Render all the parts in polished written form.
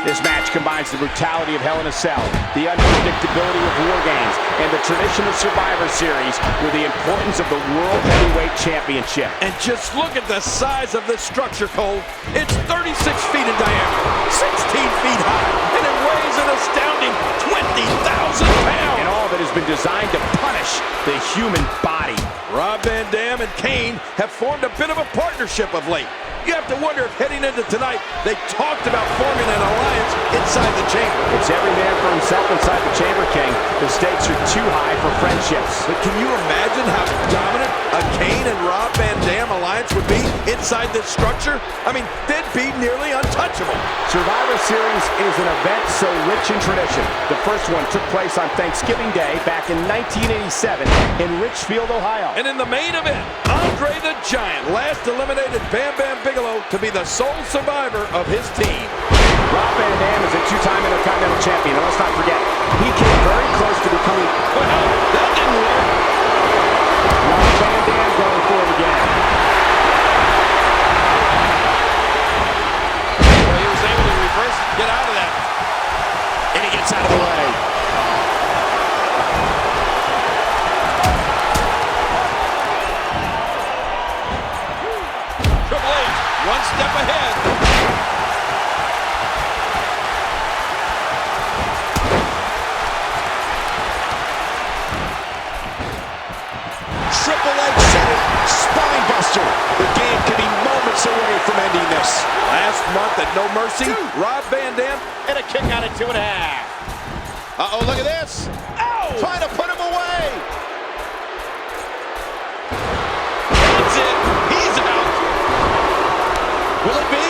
This match combines the brutality of Hell in a Cell, the unpredictability of War Games, and the tradition of Survivor Series with the importance of the World Heavyweight Championship. And just look at the size of this structure, Cole. It's 36 feet in diameter, 16 feet high, and it weighs an astounding 20,000 pounds. And all of it has been designed to punish the human body. Rob Van Dam and Kane have formed a bit of a partnership of late. You have to wonder if heading into tonight, they talked about forming an alliance inside the chamber. It's every man for himself inside the chamber, King. The stakes are too high for friendships. But can you imagine how dominant a Kane and Rob Van Dam alliance would be inside this structure? I mean, they'd be nearly untouchable. Survivor Series is an event so rich in tradition. The first one took place on Thanksgiving Day back in 1987 in Richfield, Ohio. And in the main event, Andre the Giant last eliminated Bam Bam Bigelow to be the sole survivor of his team. Rob Van Dam is a two-time Intercontinental Champion, and let's not forget, he came very close to becoming... Well, that didn't work. Rob Van Dam going for it again. Well, he was able to reverse it, get out of that. And he gets out of the way. One step ahead. Triple H said it. Spine buster. The game could be moments away from ending this. Last month at No Mercy, Rob Van Dam And a kick out at 2.5. Uh-oh, look at this. Oh! Trying to put him away. That's it. He's out. Will it be?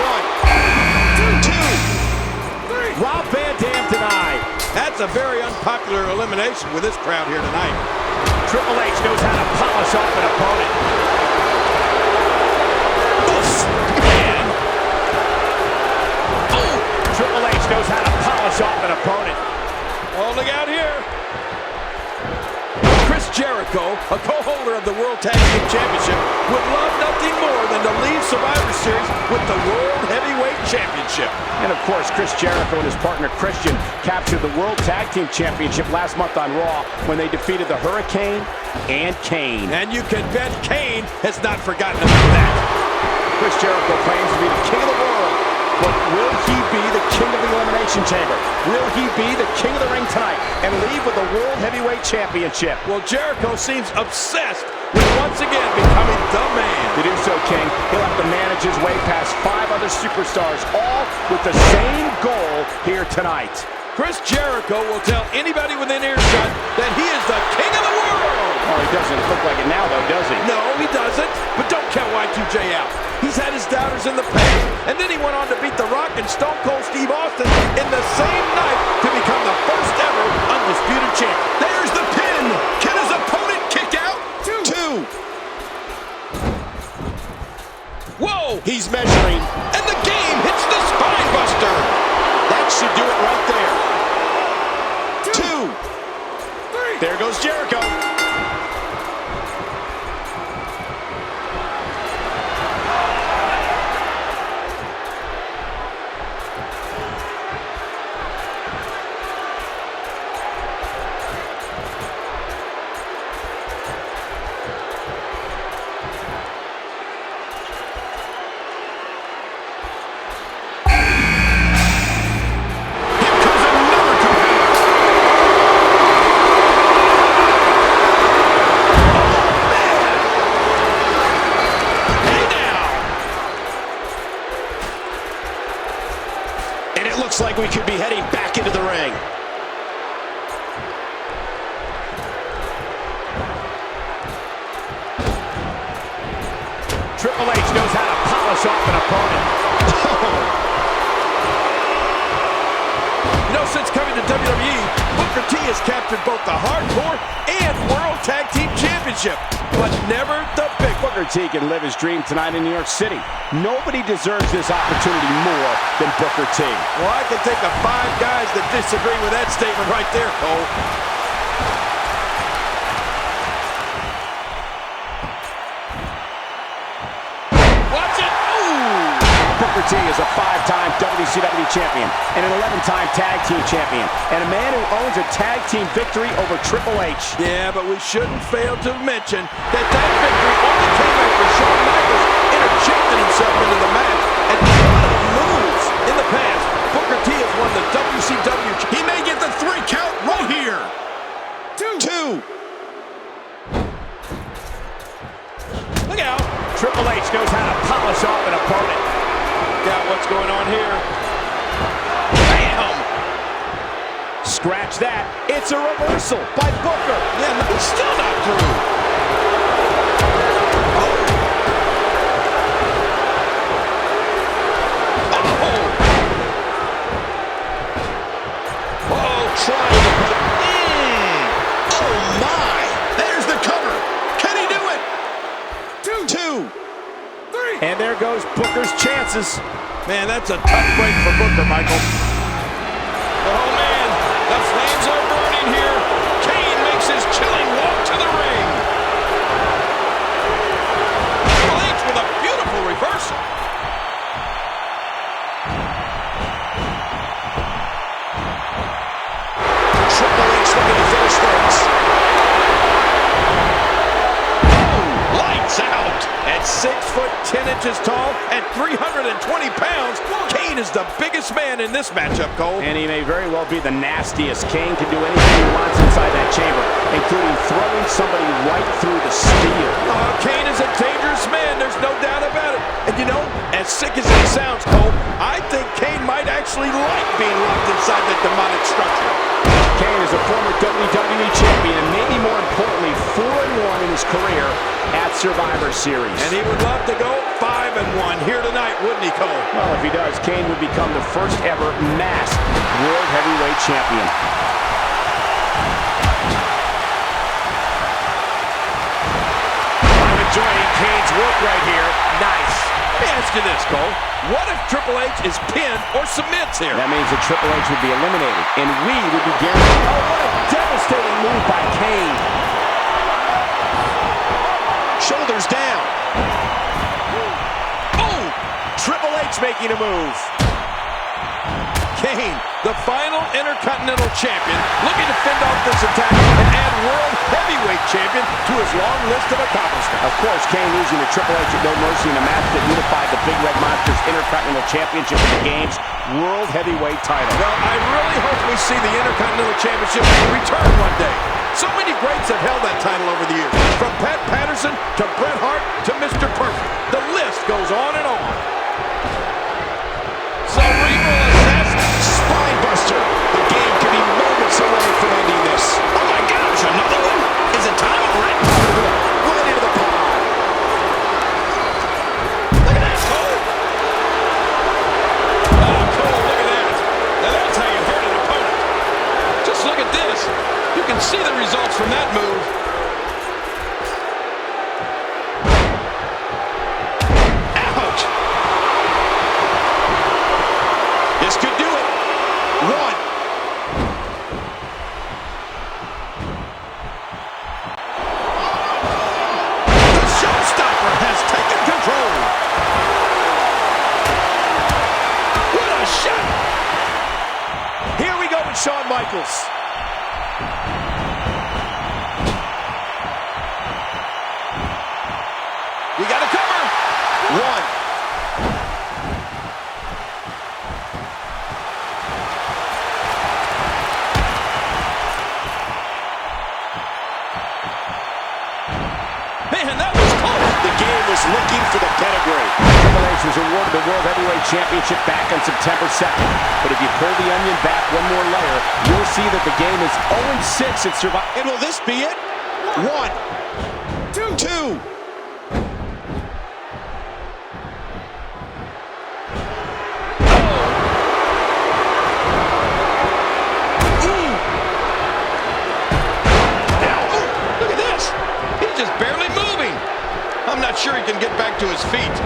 1, 2, 3. Rob Van Dam denied. That's a very unpopular elimination with this crowd here tonight. Triple H knows how to polish off an opponent. Oof. Man. Oh! Triple H knows how to polish off an opponent. Oh, look out here. Chris Jericho, a co-holder of the World Tag Team Championship, would love nothing more than to leave Survivor Series with the World Heavyweight Championship. And of course, Chris Jericho and his partner Christian captured the World Tag Team Championship last month on Raw when they defeated the Hurricane and Kane. And you can bet Kane has not forgotten about that. Chris Jericho claims to be the king of the world, but will he be the king of the Elimination Chamber? Will he be the king of the ring tonight and leave with the World Heavyweight Championship? Well, Jericho seems obsessed with once again becoming the man. To do so, King, he'll have to manage his way past 5 other superstars, all with the same goal here tonight. Chris Jericho will tell anybody within earshot that he is the king of the world. Oh, he doesn't look like it now, though, does he? No, he doesn't. But don't count Y2J out. He's had his doubters in the past, and then he went on to beat The Rock and Stone Cold Steve Austin in the same night to become the first ever undisputed champion. There's the pin. Can his opponent kick out? 2. Whoa! He's measuring. And the game hits the spine buster. That should do it right there. 2, 3. There goes Jericho. Looks like we could be heading back into the ring. Triple H knows how to polish off an opponent. You know, since coming to WWE, Booker T has captured both the Hardcore and World Tag Team Championship, but never the big one. Booker T can live his dream tonight in New York City. Nobody deserves this opportunity more than Booker T. Well, I can think of 5 guys that disagree with that statement right there, Cole. Watch it! Ooh! Booker T is a 5-time WCW champion and an 11-time tag team champion, and a man who owns a tag team victory over Triple H. Yeah, but we shouldn't fail to mention that victory only came after Shawn Michaels interjected himself into the match and one moves. In the past, Booker T has won the WCW. He may get the 3 count right here. Two. Look out. Triple H knows how to polish off an opponent. Got what's going on here. Bam! Scratch that. It's a reversal by Booker. Yeah, no, he's still not through. Trying to put Oh my! There's the cover. Can he do it? Two. And there goes Booker's chances. Man, that's a tough break for Booker, Michael. Oh, man. The flames are burning here. Kane makes his chilling walk to the ring. Triple H with a beautiful reversal. Triple H looking to finish things. Lights out. At 6'10" tall and 320 pounds, Kane is the biggest man in this matchup, Cole. And he may very well be the nastiest. Kane can do anything he wants inside that chamber, including throwing somebody right through the steel. Kane is a dangerous man, there's no doubt about it. And you know, as sick as it sounds, Cole, I think Kane might actually like being locked inside that demonic structure. Kane is a former WWE champion and maybe more importantly 4-1 in his career at Survivor Series. And he would love to go 5-1 here tonight, wouldn't he, Cole? Well, if he does, Kane would become the first ever masked World Heavyweight Champion. I'm enjoying Kane's work right here. Nice. Let me ask you this, Cole. What if Triple H is pinned or submits here? That means that Triple H would be eliminated, and we would be guaranteed. Oh, what a devastating move by Kane. Shoulders down. Oh! Triple H making a move. Kane, the final Intercontinental Champion, looking to fend off this attack and add World Heavyweight Champion to his long list of accomplishments. Of course, Kane losing to Triple H at No Mercy in a match that unified the Big Red Monsters Intercontinental Championship of the Games World Heavyweight title. Well, I really hope we see the Intercontinental Championship return one day. So many greats have held that title over the years, from Pat Patterson to Bret Hart to Mr. Perfect. The list goes on and on. Cerebral assassin. Spine buster. The game could be moments away from ending this. Oh my gosh, another one? Is it time already? Right into the pile. Look at that, Cole. Oh, Cole, look at that. Now that's how you hurt an opponent. Just look at this. You can see the results from that move. Ouch. This could do it. One. The showstopper has taken control. What a shot. Here we go with Shawn Michaels. We got a cover. One. Man, that was close. The game was looking for the pedigree. Triple H was awarded the World Heavyweight Championship back on September 2nd. But if you pull the onion back one more layer, you'll see that the game is 0-6 at Survivor. And will this be it? One. Two. Look at this. He's just barely moving. I'm not sure he can get back to his feet.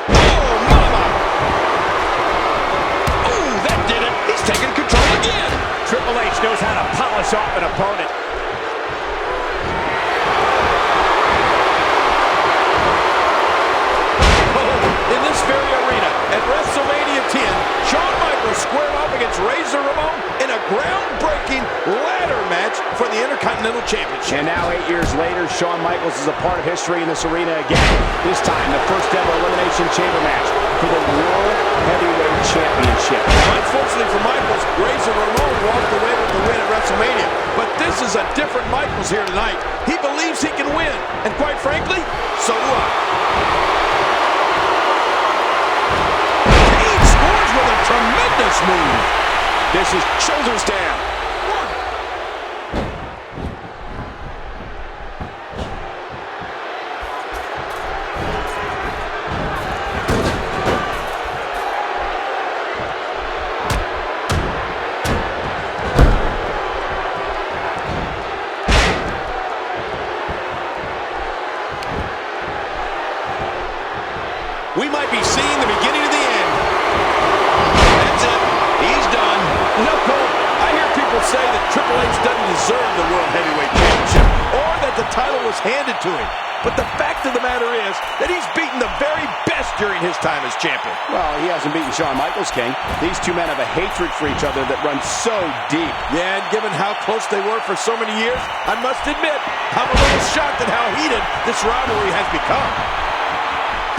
Oh, mama. Oh, that did it. He's taking control again. Triple H knows how to polish off an opponent. Oh, in this very arena, at WrestleMania 10, Shawn Intercontinental Championship. And now 8 years later, Shawn Michaels is a part of history in this arena again. This time, the first ever Elimination Chamber match for the World Heavyweight Championship. Unfortunately for Michaels, Razor Ramon walked away with the win at WrestleMania. But this is a different Michaels here tonight. He believes he can win. And quite frankly, so do I. Kane scores with a tremendous move. This is shoulders down. We might be seeing the beginning of the end. That's it. He's done. No, Cole, I hear people say that Triple H doesn't deserve the World Heavyweight Championship or that the title was handed to him. But the fact of the matter is that he's beaten the very best during his time as champion. Well, he hasn't beaten Shawn Michaels, King. These two men have a hatred for each other that runs so deep. Yeah, and given how close they were for so many years, I must admit, I'm a little shocked at how heated this rivalry has become.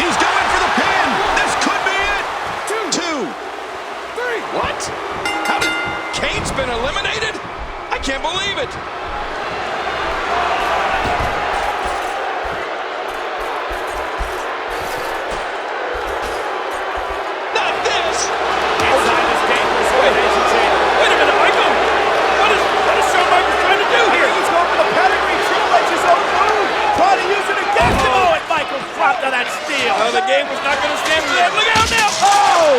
He's going for the pin. This could be it. Two. Three. What? How did... Kane's been eliminated? I can't believe it. Not this. Inside this dangerous elimination chamber. Wait a minute, Michael. What is Shawn Michaels trying to do here? He's going for the pedigree. Triple H's own move. Trying to use it against him. Oh, and Michaels dropped on that steel. Oh, the game was not going to stand for that. Look out now. Oh!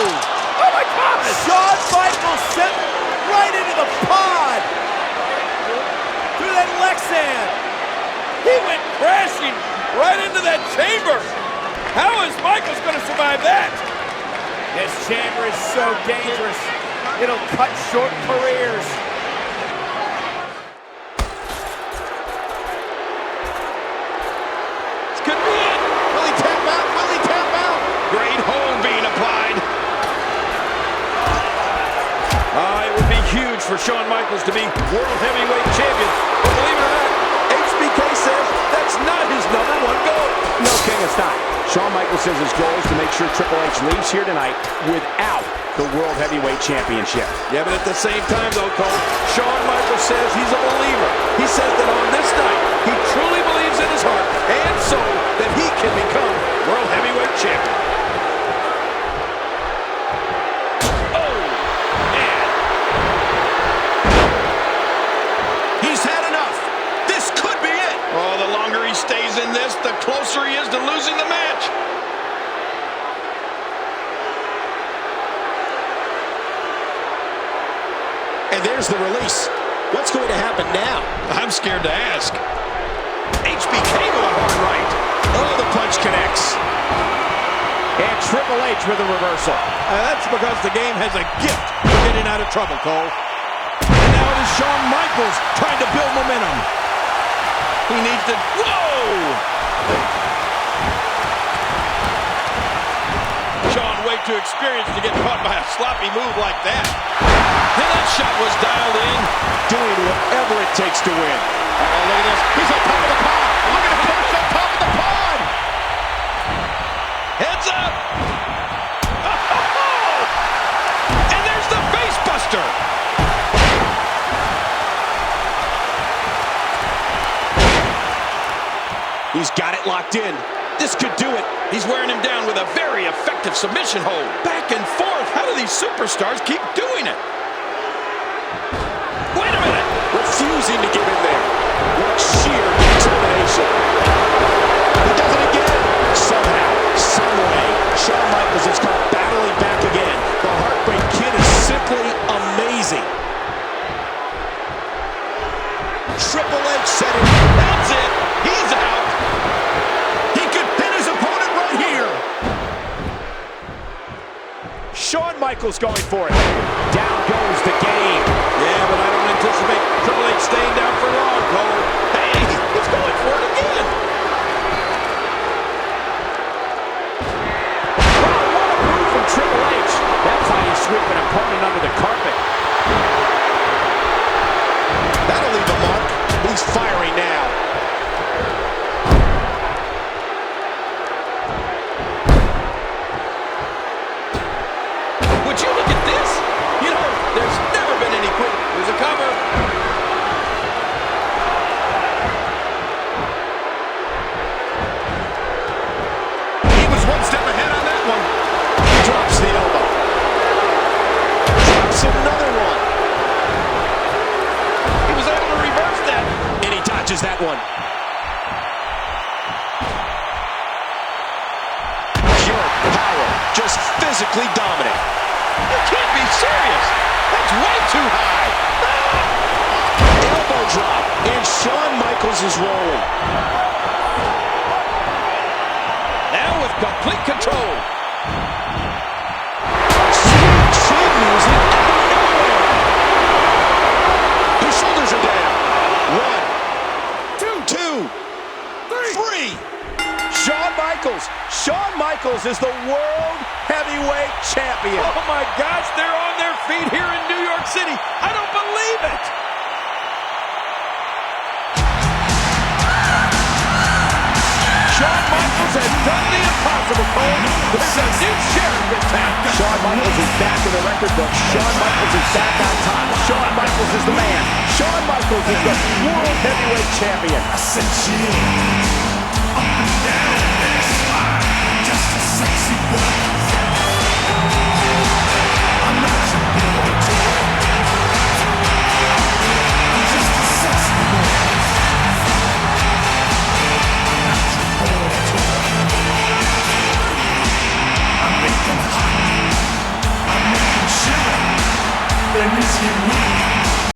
Oh, my God. Shawn Michaels sent right into the pod. Through that Lexan. He went crashing right into that chamber. How is Michaels going to survive that? This chamber is so dangerous. It'll cut short careers. This could be it. Will he tap out? Will he tap out? Great hold being applied. It would be huge for Shawn Michaels to be World Heavyweight Champion. But believe it or not, HBK says that's not his #1 goal. No, King, it's not. Shawn Michaels says his goal is to make sure Triple H leaves here tonight without the World Heavyweight Championship. Yeah, but at the same time, though, Cole, Shawn Michaels says he's a believer. He says that on this night, he truly believes in his heart and soul that he can become World Heavyweight Champion. Oh, man. He's had enough. This could be it. Oh, the longer he stays in this, the closer he is to losing the match. And there's the release. What's going to happen now? I'm scared to ask. HBK with a hard right. Oh, the punch connects. And Triple H with a reversal. That's because the game has a gift for getting out of trouble, Cole. And now it is Shawn Michaels trying to build momentum. He needs to... Whoa! Shawn way too experienced to get caught by a sloppy move like that. And that shot was dialed in. Doing whatever it takes to win. Oh, look at this. He's on top of the pod. Look at the finish on top of the pod. Heads up! And there's the face buster! He's got it locked in. This could do it. He's wearing him down with a very effective submission hold. Back and forth. How do these superstars keep doing it? Wait a minute! Refusing to give in there. What sheer determination. He does it again. Somehow, some way, Shawn Michaels has come battling back again. The Heartbreak Kid is simply amazing. Triple H said it. That's it! He's out! He could pin his opponent right here. Shawn Michaels going for it. Down goes the game. Yeah, but I don't anticipate Triple H staying down for long, Cole. Hey, he's going for it again! Wow, what a move from Triple H. That's how you sweep an opponent under the carpet. That'll leave a mark. He's would you look at this? You know, there's never been any quick. There's a cover. He was one step ahead on that one. He drops the elbow. Drops another one. He was able to reverse that. And he dodges that one. Pure power. Just physically dominant. You can't be serious. That's way too high. Elbow drop. And Shawn Michaels is rolling. Now with complete control. Sweet music out of nowhere. His shoulders are down. 1, 2, 3. Shawn Michaels is the World Heavyweight Champion. Oh my gosh, they're on their feet here in New York City. I don't believe it. Shawn Michaels has done the impossible, Cole. There's a new sheriff in town. Shawn Michaels is back in the record book. Shawn Michaels is back on top. Shawn Michaels is the man. Shawn Michaels is the World Heavyweight Champion. I said chill, up and down that spine, just a sexy boy. I'm not your boy toy. I'm just a sexy boy. I'm not your boy toy. I'm making hot, I'm making shiver. There is your weak.